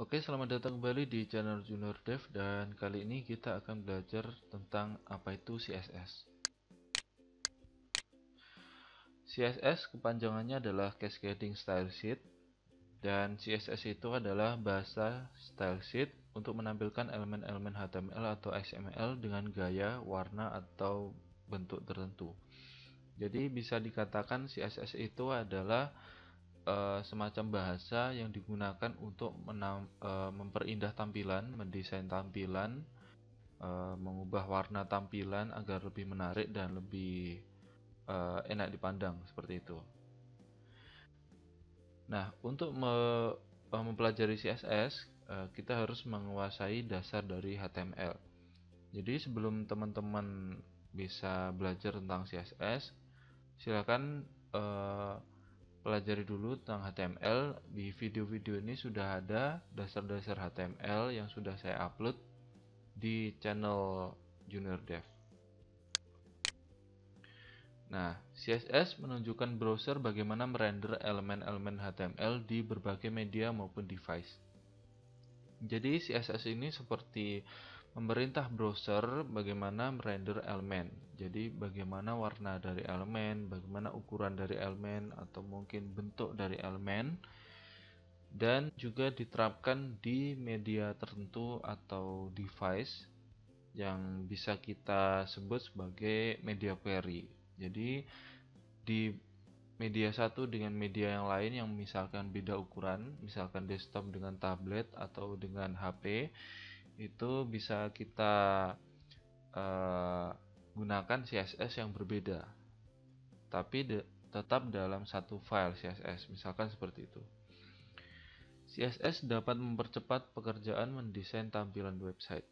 Oke, selamat datang kembali di channel Junior Dev dan kali ini kita akan belajar tentang apa itu CSS. CSS kepanjangannya adalah Cascading Style Sheet dan CSS itu adalah bahasa style sheet untuk menampilkan elemen-elemen HTML atau XML dengan gaya, warna, atau bentuk tertentu. Jadi bisa dikatakan CSS itu adalah semacam bahasa yang digunakan untuk memperindah tampilan, mendesain tampilan, mengubah warna tampilan agar lebih menarik dan lebih enak dipandang seperti itu. Nah, untuk mempelajari CSS, kita harus menguasai dasar dari HTML. Jadi sebelum teman-teman bisa belajar tentang CSS, silakan pelajari dulu tentang HTML. Di video-video ini sudah ada dasar-dasar HTML yang sudah saya upload di channel Junior Dev. Nah, CSS menunjukkan browser bagaimana merender elemen-elemen HTML di berbagai media maupun device. Jadi CSS ini seperti memerintah browser bagaimana merender elemen. Jadi bagaimana warna dari elemen, bagaimana ukuran dari elemen, atau mungkin bentuk dari elemen, dan juga diterapkan di media tertentu atau device yang bisa kita sebut sebagai media query. Jadi di media satu dengan media yang lain yang misalkan beda ukuran, misalkan desktop dengan tablet atau dengan HP, itu bisa kita uh, gunakan CSS yang berbeda, tapi tetap dalam satu file CSS, misalkan seperti itu. CSS dapat mempercepat pekerjaan mendesain tampilan website.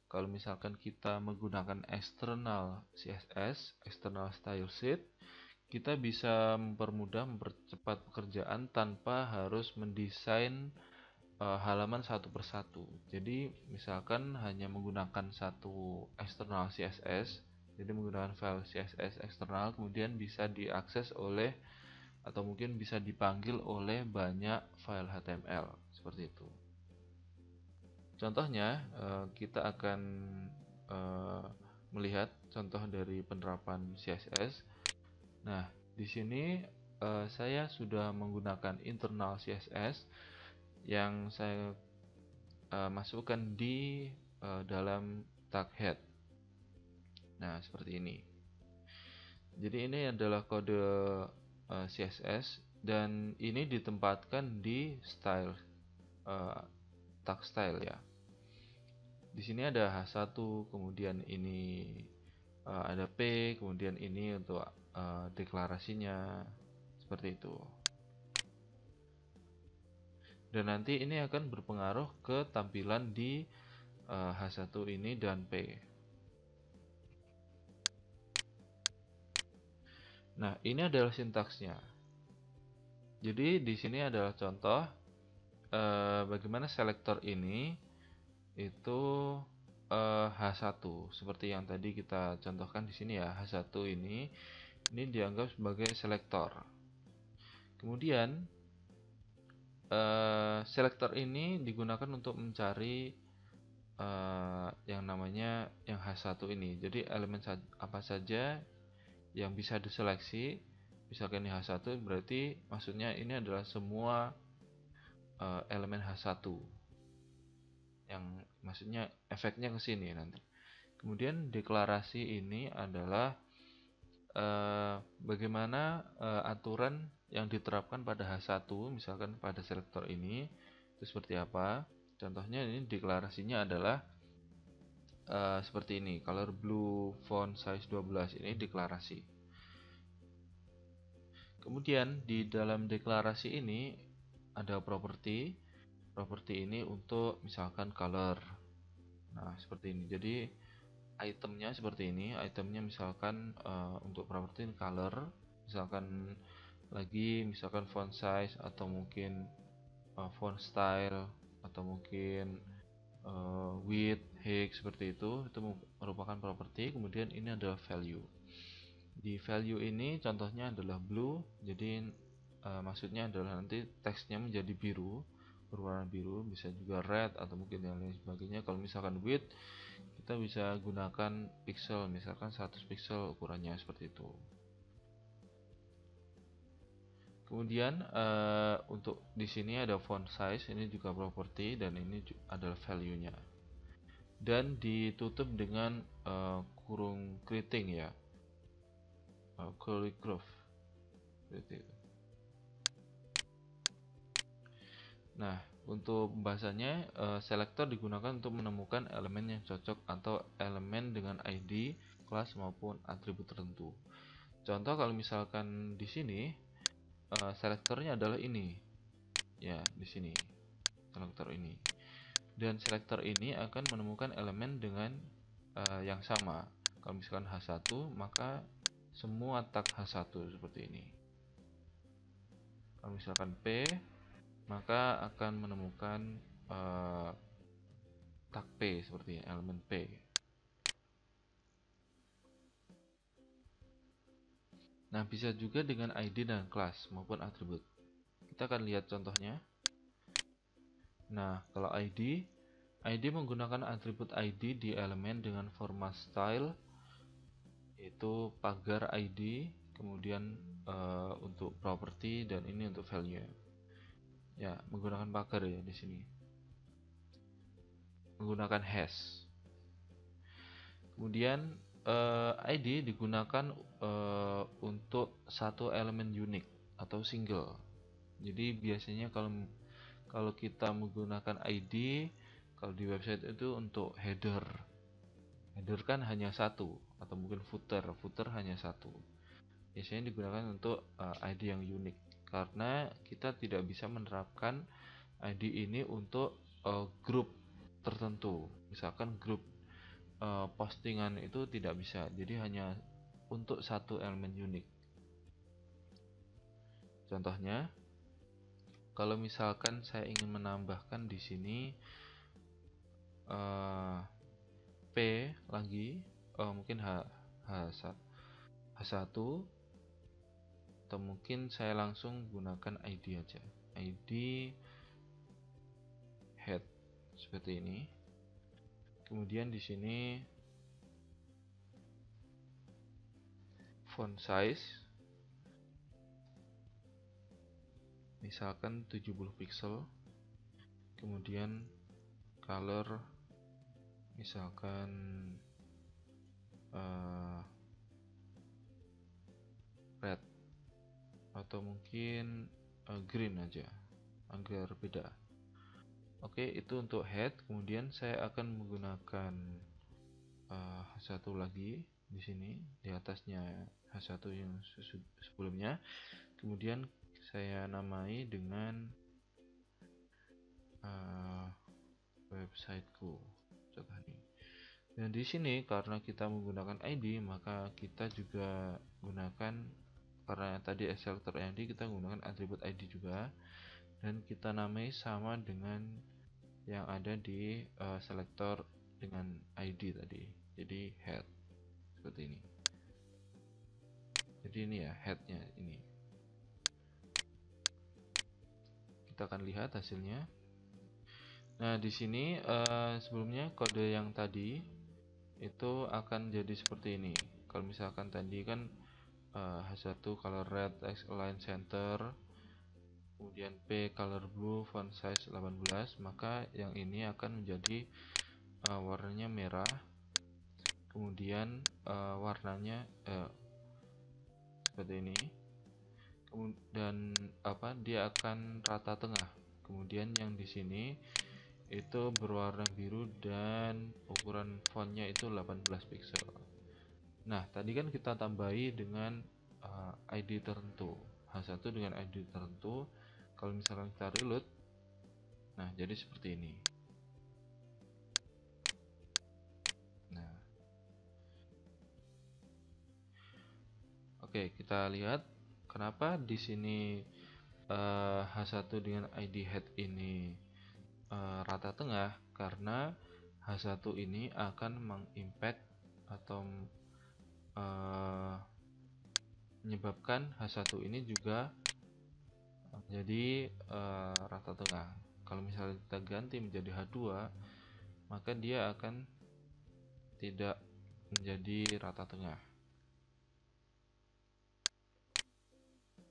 Kalau misalkan kita menggunakan external CSS, external style sheet, kita bisa mempercepat pekerjaan tanpa harus mendesain halaman satu persatu. Jadi misalkan hanya menggunakan satu external CSS, jadi menggunakan file CSS eksternal, kemudian bisa diakses oleh atau mungkin bisa dipanggil oleh banyak file HTML seperti itu. Contohnya kita akan melihat contoh dari penerapan CSS. Nah, di sini saya sudah menggunakan internal CSS yang saya masukkan di dalam tag head. Nah, seperti ini. Jadi ini adalah kode CSS dan ini ditempatkan di style tag style ya. Di sini ada H1, kemudian ini ada P, kemudian ini untuk deklarasinya seperti itu. Dan nanti ini akan berpengaruh ke tampilan di H1 ini dan P. Nah, ini adalah sintaksnya. Jadi di sini adalah contoh bagaimana selektor ini itu H1 seperti yang tadi kita contohkan di sini ya. H1 ini dianggap sebagai selektor. Kemudian selektor ini digunakan untuk mencari yang namanya yang H1 ini. Jadi elemen apa saja yang bisa diseleksi, misalkan ini H1 berarti maksudnya ini adalah semua elemen H1 yang maksudnya efeknya ke sini nanti. Kemudian deklarasi ini adalah bagaimana aturan yang diterapkan pada H1 misalkan pada selektor ini itu seperti apa. Contohnya ini deklarasinya adalah seperti ini, color blue font size 12 ini deklarasi. Kemudian di dalam deklarasi ini ada properti. Properti ini untuk misalkan color. Nah, seperti ini. Jadi itemnya seperti ini. Itemnya misalkan untuk properti color, misalkan lagi misalkan font size atau mungkin font style atau mungkin width, height seperti itu merupakan properti. Kemudian ini adalah value. Di value ini contohnya adalah blue, jadi maksudnya adalah nanti teksnya menjadi biru berwarna biru, bisa juga red atau mungkin yang lain sebagainya. Kalau misalkan width, kita bisa gunakan pixel, misalkan 100 pixel ukurannya seperti itu. Kemudian untuk di sini ada font size, ini juga property dan ini adalah value-nya. Dan ditutup dengan kurung keriting ya, curly curve. Seperti itu. Nah, untuk pembahasannya, selector digunakan untuk menemukan elemen yang cocok atau elemen dengan ID, kelas maupun atribut tertentu. Contoh kalau misalkan di sini selektornya adalah ini, ya di sini selektor ini. Dan selektor ini akan menemukan elemen dengan yang sama. Kalau misalkan H1, maka semua tag H1 seperti ini. Kalau misalkan P, maka akan menemukan tag P seperti ini, elemen P. Nah, bisa juga dengan ID dan kelas maupun atribut. Kita akan lihat contohnya. Nah, kalau ID menggunakan atribut ID di elemen dengan format style, yaitu pagar ID, kemudian untuk property dan ini untuk value. Ya, menggunakan pagar ya di sini. Menggunakan hash. Kemudian ID digunakan untuk satu elemen unik atau single. Jadi biasanya kalau kita menggunakan ID, kalau di website itu untuk header kan hanya satu, atau mungkin footer hanya satu. Biasanya digunakan untuk ID yang unik, karena kita tidak bisa menerapkan ID ini untuk grup tertentu. Misalkan grup postingan itu tidak bisa, jadi hanya untuk satu elemen unik. Contohnya, kalau misalkan saya ingin menambahkan di sini P lagi, mungkin H1 atau mungkin saya langsung gunakan ID aja, ID head seperti ini. Kemudian di sini font size misalkan 70 pixel, kemudian color misalkan red atau mungkin green aja agar beda. Oke, itu untuk head. Kemudian saya akan menggunakan H1 lagi di sini, di atasnya H1 yang sebelumnya. Kemudian saya namai dengan websiteku, contoh ini. Dan di sini karena kita menggunakan ID, maka kita juga gunakan, karena tadi selector ID, kita menggunakan atribut ID juga, dan kita namai sama dengan yang ada di selector dengan ID tadi. Jadi head seperti ini. Jadi ini ya headnya ini. Kita akan lihat hasilnya. Nah, di sini sebelumnya kode yang tadi itu akan jadi seperti ini. Kalau misalkan tadi kan H1 color red, X align center, kemudian P color blue, font size 18, maka yang ini akan menjadi warnanya merah, kemudian warnanya seperti ini, dan dia akan rata tengah. Kemudian yang di sini itu berwarna biru dan ukuran fontnya itu 18 pixel. Nah, tadi kan kita tambahi dengan ID tertentu, H1 dengan ID tertentu. Kalau misalkan kita reload, nah jadi seperti ini. Nah, oke, kita lihat kenapa di sini H1 dengan ID head ini rata tengah, karena H1 ini akan mengimpact atau menyebabkan H1 ini juga jadi rata tengah. kalau misalnya kita ganti menjadi H2, maka dia akan tidak menjadi rata tengah.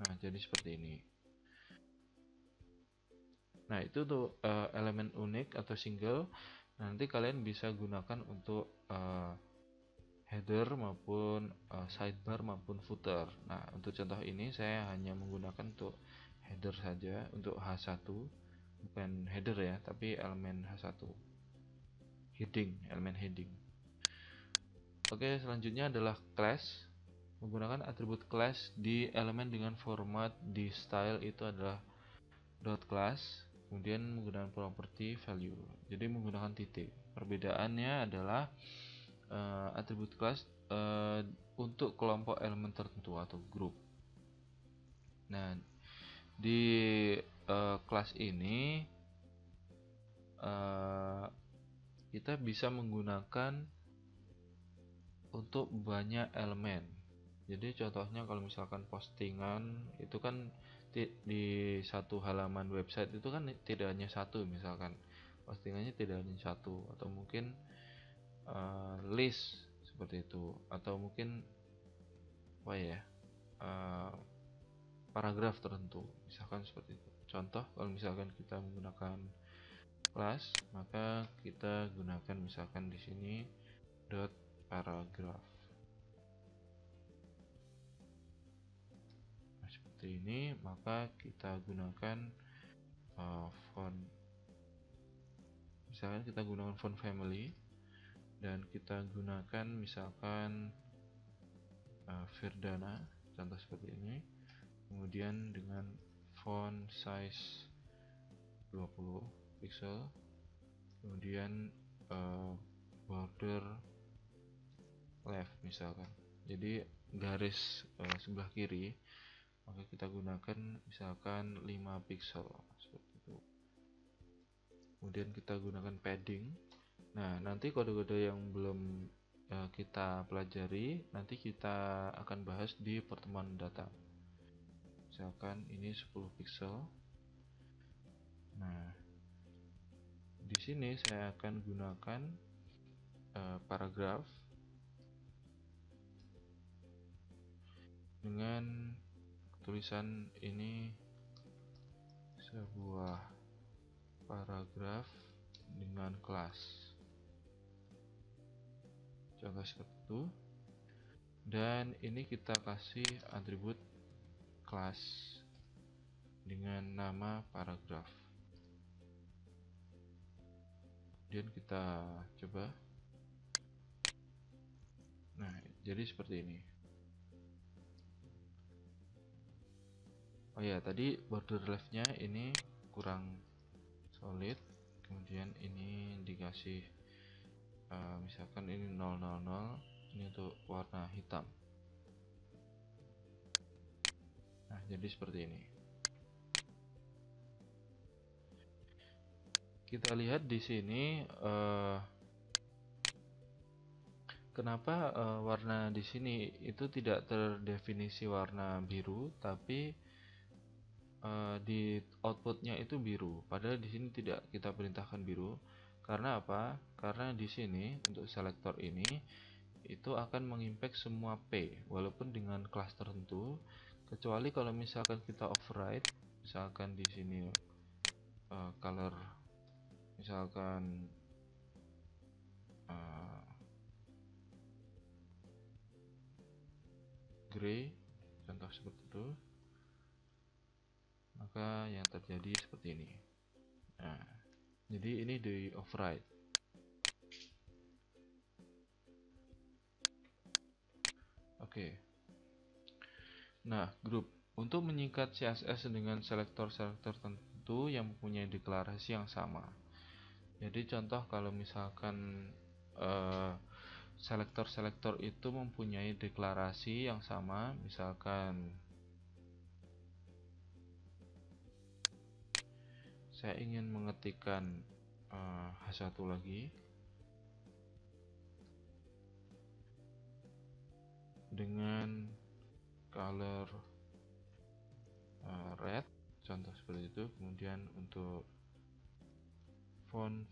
Nah, jadi seperti ini. Nah, itu tuh elemen unik atau single. Nanti kalian bisa gunakan untuk header maupun sidebar maupun footer. Nah, untuk contoh ini saya hanya menggunakan untuk header saja, untuk H1, bukan header ya, tapi elemen H1, elemen heading. Oke, selanjutnya adalah class. Menggunakan atribut class di elemen dengan format di style itu adalah dot class, kemudian menggunakan property value. Jadi menggunakan titik. Perbedaannya adalah atribut class untuk kelompok elemen tertentu atau grup. Nah, di kelas ini kita bisa menggunakan untuk banyak elemen. Jadi contohnya kalau misalkan postingan itu kan di satu halaman website itu kan tidak hanya satu, misalkan postingannya tidak hanya satu, atau mungkin list seperti itu, atau mungkin apa ya, paragraf tertentu, misalkan seperti itu. Contoh kalau misalkan kita menggunakan kelas, maka kita gunakan misalkan di sini dot paragraph. Nah, seperti ini, maka kita gunakan font. Misalkan kita gunakan font family dan kita gunakan misalkan Verdana, contoh seperti ini. Kemudian dengan font size 20 pixel, kemudian border left misalkan, jadi garis sebelah kiri, maka kita gunakan misalkan 5 pixel seperti itu. Kemudian kita gunakan padding. Nah, nanti kode-kode yang belum kita pelajari nanti kita akan bahas di pertemuan datang. Misalkan ini 10 pixel. Nah, di sini saya akan gunakan paragraf dengan tulisan ini, sebuah paragraf dengan kelas, contoh seperti itu. Dan ini kita kasih atribut kelas dengan nama paragraf. Kemudian kita coba. Nah, jadi seperti ini. Oh ya, tadi border leftnya ini kurang solid, kemudian ini dikasih misalkan ini 000, ini untuk warna hitam. Nah, jadi seperti ini. Kita lihat di sini kenapa warna di sini itu tidak terdefinisi warna biru, tapi di outputnya itu biru. Padahal di sini tidak kita perintahkan biru. Karena apa? Karena di sini untuk selektor ini itu akan mengimpact semua P, walaupun dengan kelas tertentu, kecuali kalau misalkan kita override, misalkan di sini color, misalkan gray, contoh seperti itu, maka yang terjadi seperti ini. Nah, jadi ini di override. Oke. Nah, grup untuk menyingkat CSS dengan selektor-selektor tertentu yang mempunyai deklarasi yang sama. Jadi contoh kalau misalkan selektor-selektor itu mempunyai deklarasi yang sama, misalkan saya ingin mengetikkan H1 lagi dengan color red, contoh seperti itu. Kemudian untuk font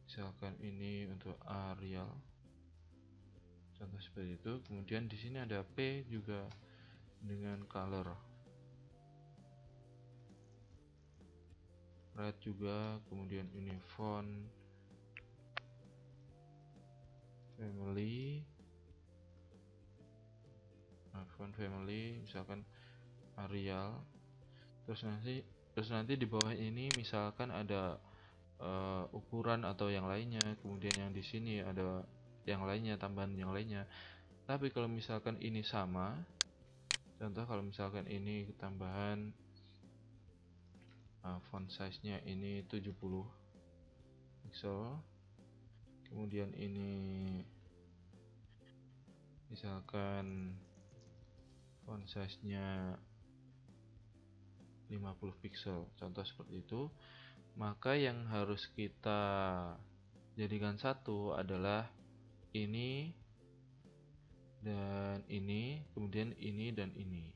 misalkan ini untuk Arial, contoh seperti itu. Kemudian di sini ada P juga dengan color red juga. Kemudian ini font family, font family misalkan Arial. Terus nanti di bawah ini misalkan ada ukuran atau yang lainnya. Kemudian yang di sini ada yang lainnya, tambahan yang lainnya. Tapi kalau misalkan ini sama, contoh kalau misalkan ini tambahan font size nya ini 70 pixel, kemudian ini misalkan font size nya 50 pixel, contoh seperti itu, maka yang harus kita jadikan satu adalah ini dan ini, kemudian ini dan ini.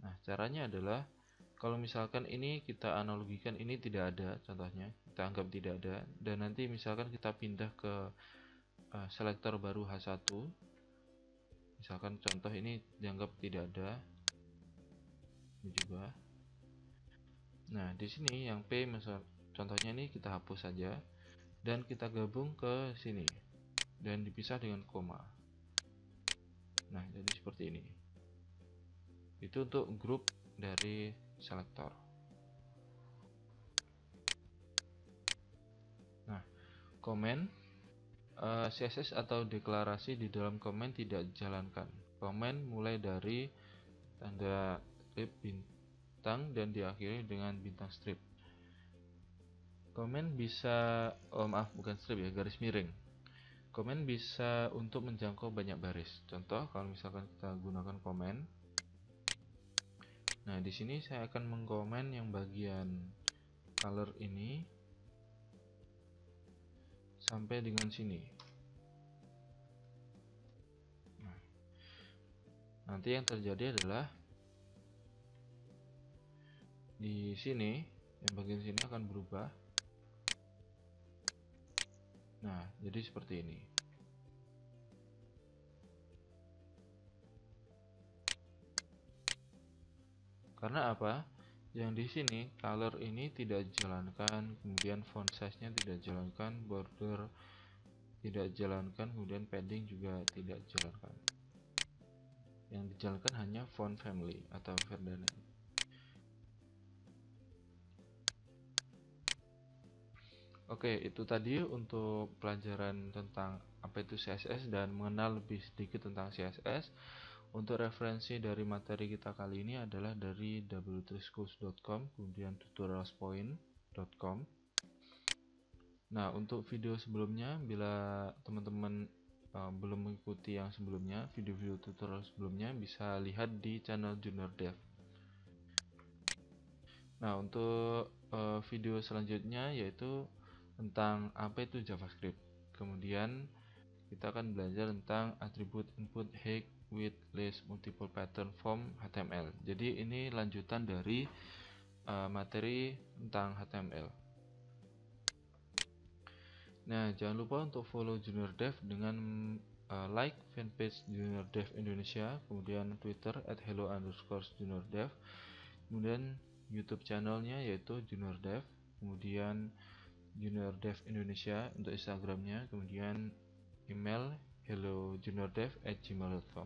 Nah, caranya adalah kalau misalkan ini kita analogikan ini tidak ada, contohnya kita anggap tidak ada, dan nanti misalkan kita pindah ke selektor baru H1, misalkan contoh ini dianggap tidak ada, ini juga. Nah, di sini yang P misal contohnya ini kita hapus saja dan kita gabung ke sini dan dipisah dengan koma. Nah, jadi seperti ini. Itu untuk grup dari selektor. Nah, komen CSS atau deklarasi di dalam komen tidak dijalankan. Komen mulai dari tanda strip bintang dan diakhiri dengan bintang strip. Komen bisa, bukan strip ya, garis miring. Komen bisa untuk menjangkau banyak baris. Contoh kalau misalkan kita gunakan komen. Nah, di sini saya akan mengkomen yang bagian color ini sampai dengan sini. Nah, nanti yang terjadi adalah di sini, yang bagian sini akan berubah. Nah, jadi seperti ini. Karena apa? Yang di sini color ini tidak dijalankan, kemudian font size-nya tidak dijalankan, border tidak dijalankan, kemudian padding juga tidak dijalankan. Yang dijalankan hanya font family atau Verdana. Oke, itu tadi untuk pelajaran tentang apa itu CSS dan mengenal lebih sedikit tentang CSS. Untuk referensi dari materi kita kali ini adalah dari w3schools.com, kemudian tutorialspoint.com. Nah, untuk video sebelumnya, bila teman-teman belum mengikuti yang sebelumnya, video-video tutorial sebelumnya bisa lihat di channel Junior Dev. Nah, untuk video selanjutnya yaitu tentang apa itu JavaScript. Kemudian kita akan belajar tentang atribut input height, width, list, multiple pattern, form, HTML. Jadi ini lanjutan dari materi tentang HTML. Nah, jangan lupa untuk follow Junior Dev dengan like fanpage Junior Dev Indonesia, kemudian Twitter @hello_juniordev, kemudian YouTube channelnya yaitu Junior Dev, kemudian Junior Dev Indonesia untuk Instagramnya, kemudian email hellojuniordev@gmail.com.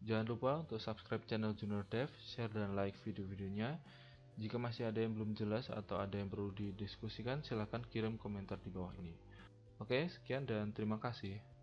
Jangan lupa untuk subscribe channel Junior Dev, share dan like video-videonya. Jika masih ada yang belum jelas atau ada yang perlu didiskusikan, silahkan kirim komentar di bawah ini. Oke, sekian dan terima kasih.